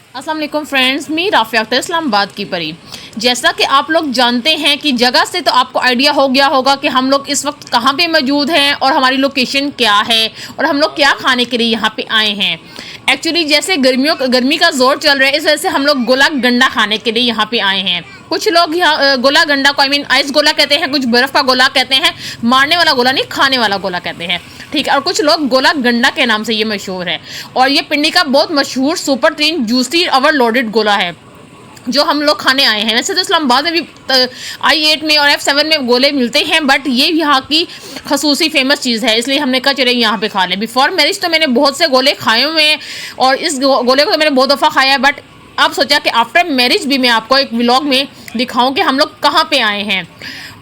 अस्सलाम वालेकुम फ्रेंड्स, मी राफिया अख्तर इस्लामाबाद की परी। जैसा कि आप लोग जानते हैं कि जगह से तो आपको आइडिया हो गया होगा कि हम लोग इस वक्त कहाँ पे मौजूद हैं और हमारी लोकेशन क्या है और हम लोग क्या खाने के लिए यहाँ पे आए हैं। एक्चुअली जैसे गर्मी का जोर चल रहा है, इस वजह से हम लोग गोला गंडा खाने के लिए यहाँ पे आए हैं। कुछ लोग यहाँ गोला गंडा को आइस गोला कहते हैं, कुछ बर्फ़ का गोला कहते हैं, मारने वाला गोला नहीं खाने वाला गोला कहते हैं, ठीक है। और कुछ लोग गोला गंडा के नाम से ये मशहूर है। और ये पिंडी का बहुत मशहूर सुपर ट्रीन जूसी ओवर लोडेड गोला है जो हम लोग खाने आए हैं। वैसे तो इस्लामाबाद में भी I8 में और F7 में गोले मिलते हैं, बट ये यहाँ की खसूसी फेमस चीज़ है, इसलिए हमने कहा चले यहाँ पे खा लें। बिफोर मैरिज तो मैंने बहुत से गोले खाए हुए हैं और इस गोले को तो मैंने बहुत दफ़ा खाया है, बट अब सोचा कि आफ्टर मैरिज भी मैं आपको एक व्लॉग में दिखाऊं कि हम लोग कहाँ पे आए हैं।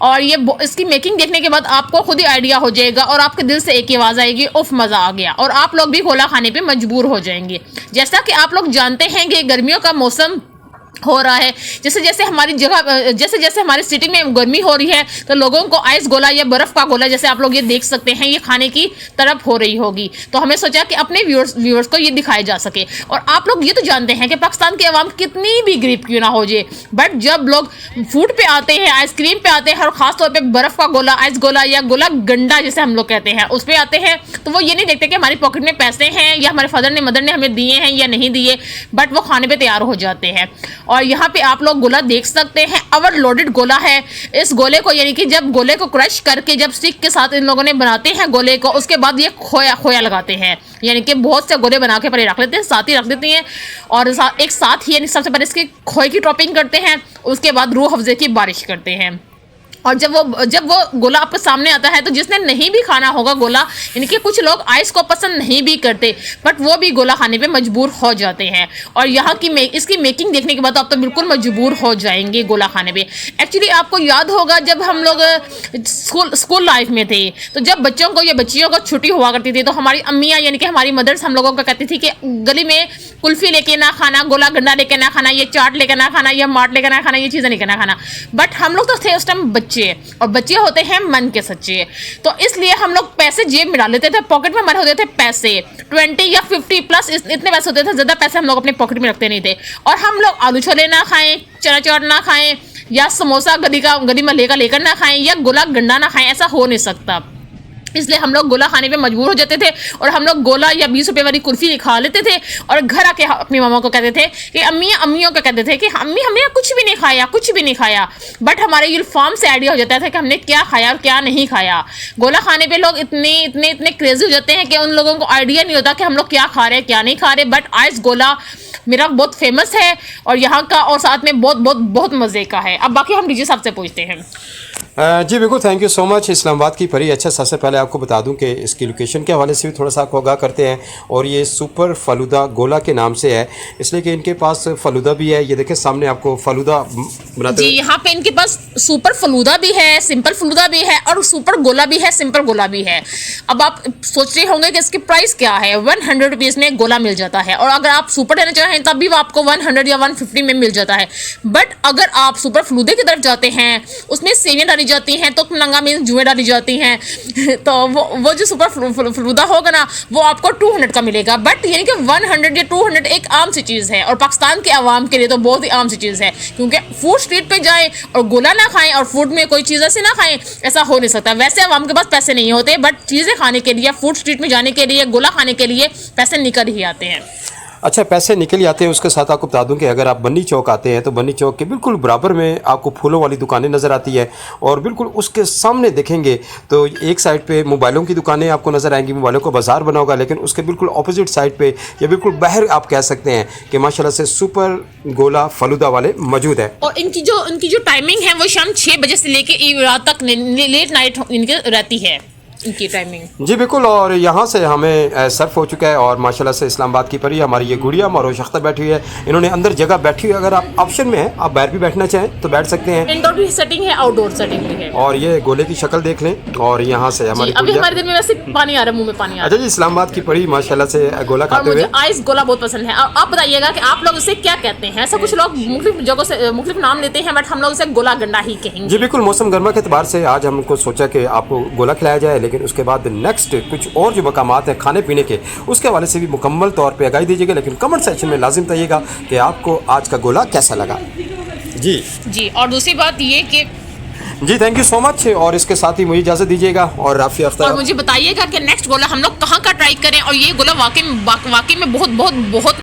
और ये इसकी मेकिंग देखने के बाद आपको खुद ही आइडिया हो जाएगा और आपके दिल से एक ही आवाज़ आएगी, उफ मज़ा आ गया, और आप लोग भी गोला खाने पे मजबूर हो जाएंगे। जैसा कि आप लोग जानते हैं कि गर्मियों का मौसम हो रहा है, जैसे जैसे हमारी सिटी में गर्मी हो रही है तो लोगों को आइस गोला या बर्फ़ का गोला, जैसे आप लोग ये देख सकते हैं, ये खाने की तरफ हो रही होगी। तो हमें सोचा कि अपने व्यूअर्स को ये दिखाया जा सके। और आप लोग ये तो जानते हैं कि पाकिस्तान की आवाम कितनी भी गरीब क्यों ना हो जाए, बट जब लोग फूड पे आते हैं, आइसक्रीम पे आते हैं, और ख़ासतौर पर बर्फ़ का गोला, आइस गोला या गोला गंडा जिसे हम लोग कहते हैं, उस पर आते हैं, तो वो ये नहीं देखते कि हमारी पॉकेट में पैसे हैं या हमारे फादर ने मदर ने हमें दिए हैं या नहीं दिए, बट वो खाने पर तैयार हो जाते हैं। और यहाँ पे आप लोग गोला देख सकते हैं, ओवरलोडेड गोला है। इस गोले को यानी कि जब गोले को क्रश करके जब स्टिक के साथ इन लोगों ने बनाते हैं गोले को, उसके बाद ये खोया लगाते हैं, यानी कि बहुत से गोले बना के पहले रख लेते हैं, साथ ही रख देती हैं, और एक साथ ही यानी सबसे पहले इसकी खोए की टॉपिंग करते हैं, उसके बाद रूह अफ़ज़े की बारिश करते हैं। और जब वो गोला आपके सामने आता है तो जिसने नहीं भी खाना होगा गोला, यानी कि कुछ लोग आइस को पसंद नहीं भी करते, बट वो भी गोला खाने पे मजबूर हो जाते हैं। और यहाँ की इसकी मेकिंग देखने के बाद आप तो बिल्कुल मजबूर हो जाएंगे गोला खाने पे। एक्चुअली आपको याद होगा जब हम लोग स्कूल लाइफ में थे, तो जब बच्चों को या बच्चियों को छुट्टी हुआ करती थी, तो हमारी अम्मियाँ यानी कि हमारी मदर्स हम लोगों को कहती थी कि गली में कुल्फ़ी लेके ना खाना, गोला गंडा लेके ना खाना, ये चाट लेके ना खाना, या मार्ट लेके ना खाना, ये चीज़ें लेके ना खाना। बट हम लोग तो थे उस टाइम बच्चे, और बच्चे होते हैं मन के सच्चे, तो इसलिए हम लोग पैसे जेब में डाल लेते थे, पॉकेट में हमारे होते थे पैसे 20 या 50 प्लस, इतने पैसे होते थे, ज़्यादा पैसे हम लोग अपने पॉकेट में रखते नहीं थे। और हम लोग आलू छोले ना खाएं, चना चाट ना खाएं, या समोसा गली में लेकर ना खाएं, या गोला गंडा ना खाएं, ऐसा हो नहीं सकता। इसलिए हम लोग गोला खाने पे मजबूर हो जाते थे, और हम लोग गोला या 20 रुपये वाली कुल्फ़ी खा लेते थे, और घर आके अपनी मामा को कहते थे कि अम्मियों को कहते थे कि अम्मी हमने कुछ भी नहीं खाया। बट हमारे यूनिफॉर्म से आइडिया हो जाता था कि हमने क्या खाया और क्या नहीं खाया। गोला खाने पे लोग इतने क्रेजी हो जाते हैं कि उन लोगों को आइडिया नहीं होता कि हम लोग क्या खा रहे हैं क्या नहीं खा रहे। बट आइस गोला मेरा बहुत फेमस है और यहाँ का, और साथ में बहुत मज़े का है। अब बाकी हम डीजे साहब से पूछते हैं। जी बिल्कुल, thank you so much Islamabad की परी। अच्छा, सबसे पहले आपको बता दूं कि इसकी लोकेशन के हवाले से भी थोड़ा सा आपको आगाह करते हैं। और ये सुपर फलूदा गोला के नाम से है, इसलिए कि इनके पास फलूदा भी है। ये देखें सामने आपको फलूदा बनाते जी, यहाँ पे इनके पास सुपर फलूदा भी है, सिंपल फलूदा भी है, और सुपर गोला भी है, सिंपल गोला भी है। अब आप सोच रहे होंगे कि इसकी प्राइस क्या है। 100 रुपीज़ में गोला मिल जाता है, और अगर आप सुपर लेना चाहें तब भी वो आपको 100 या 150 में मिल जाता है। बट अगर आप सुपर फलूदे की तरफ जाते हैं, उसमें सेवियाँ डाली जाती हैं, तो नंगा में जुएँ डाली जाती हैं, तो वो जो सुपर फलूदा होगा ना, वो आपको 200 का मिलेगा। बट यानी कि 100 या 200 एक आम सी चीज़ है, और पाकिस्तान के आवाम के लिए तो बहुत ही आम सी चीज़ है, क्योंकि फूड स्ट्रीट पे जाएं और गोला ना खाएं और फूड में कोई चीज़ ऐसी ना खाएं, ऐसा हो नहीं सकता। वैसे आवाम के पास पैसे नहीं होते, बट चीज़ें खाने के लिए, फूड स्ट्रीट में जाने के लिए, गोला खाने के लिए पैसे निकल ही आते हैं। अच्छा, पैसे निकल जाते हैं। उसके साथ आपको बता दूं कि अगर आप बन्नी चौक आते हैं तो बन्नी चौक के बिल्कुल बराबर में आपको फूलों वाली दुकानें नज़र आती है, और बिल्कुल उसके सामने देखेंगे तो एक साइड पे मोबाइलों की दुकानें आपको नज़र आएंगी, मोबाइलों का बाजार बना होगा, लेकिन उसके बिल्कुल अपोजिट साइड पे या बिल्कुल बाहर आप कह सकते हैं कि माशाल्लाह से सुपर गोला फलूदा वाले मौजूद है। और इनकी जो टाइमिंग है वो शाम 6 बजे से लेकर रात तक लेट नाइट इनकी रहती है, इनकी टाइमिंग। जी बिल्कुल, और यहाँ से हमें सर्व हो चुका है, और माशाल्लाह से इस्लामाबाद की परी हमारी ये गुड़िया मरोश अख्तर बैठी हुई है। इन्होंने अंदर जगह बैठी हुई है, अगर आप ऑप्शन में है आप बाहर भी बैठना चाहें तो बैठ सकते हैं। इंडोर भी सेटिंग है, आउटडोर सेटिंग भी है। और ये गोले की शक्ल देख लें, और यहाँ से हमारी अभी हमारे दिल में वैसे पानी आ रहा है, मुंह में पानी आ रहा है। अच्छा जी, इस्लामाबाद की परी माशाल्लाह से गोला खाते हुए। आइस गोला बहुत पसंद है। आप बताइएगा कि आप लोग इसे क्या कहते हैं। ऐसा कुछ लोग मुख्तलिफ जगहों से मुख्तलिफ नाम लेते हैं, बट हम लोग इसे गोला गंडा ही कहेंगे। जी बिल्कुल, मौसम गर्मा के एतबार से आज हमको सोचा कि आपको गोला खिलाया जाए, लेकिन उसके बाद नेक्स्ट कुछ और जो मकामात हैं खाने पीने के, उसके हवाले से भी मुकम्मल तौर पे आगाही दीजिएगा। लेकिन कमेंट सेक्शन में लाजिम बताइएगा कि आपको आज का गोला कैसा लगा। जी और दूसरी बात ये कि जी, थैंक यू सो मच। और इसके साथ ही मुझे इजाज़त दीजिएगा और राफिया अख्तर, और मुझे बताइएगा कि नेक्स्ट गोला हम लोग कहाँ का ट्राई करें, और ये गोला वाकई में बहुत बहुत बहुत